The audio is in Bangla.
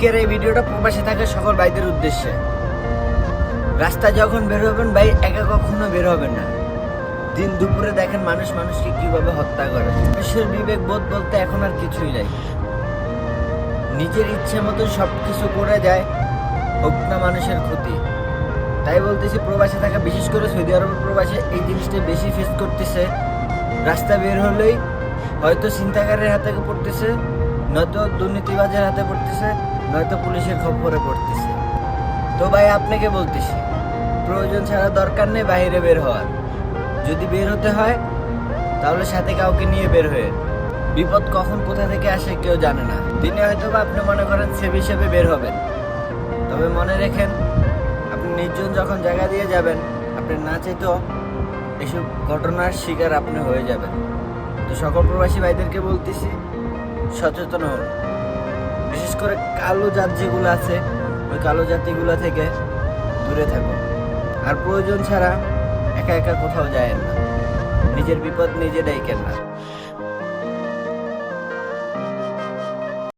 আজকের এই ভিডিওটা প্রবাসে থাকা সকল ভাইদের উদ্দেশ্যে। রাস্তায় যখন বের হবেন ভাই, একা কখনো বের হবেন না। দিন দুপুরে দেখেন মানুষ মানুষকে কিভাবে হত্যা করে। মানুষের বিবেক বোধ বলতে এখন আর কিছুই নাই। নিজের ইচ্ছে মতো সবকিছু করে যায়, হোক না মানুষের ক্ষতি। তাই বলতেছি, প্রবাসে থাকা, বিশেষ করে সৌদি আরবের প্রবাসে এই জিনিসটা বেশি ফেস করতেছে। রাস্তা বের হলেই হয়তো ছিনতাইকারীর হাতে পড়তেছে, নয়তো দুর্নীতিবাজের হাতে পড়তেছে, নয়তো পুলিশের খপ্পরে পড়তেছে। তো ভাই আপনাকে বলতেছি, প্রয়োজন ছাড়া দরকার নেই বাইরে বের হওয়ার। যদি বের হতে হয় তাহলে সাথে কাউকে নিয়ে বের হয়ে। বিপদ কখন কোথা থেকে আসে কেউ জানে না। দিনে হয়তো বা আপনি মনে করেন সেভ হিসেবে বের হবেন, তবে মনে রেখেন আপনি নির্জন যখন জায়গা দিয়ে যাবেন, আপনি না চাইতেও এসব ঘটনার শিকার আপনি হয়ে যাবেন। তো সকল প্রবাসী ভাইদেরকে বলতেছি, সচেতন হন। বিশেষ করে কালো জাত যেগুলো আছে, ওই কালো জাতিগুলো থেকে দূরে থাকুন। আর প্রয়োজন ছাড়া একা একা কোথাও যায় না। নিজের বিপদ নিজে ডেকেন না।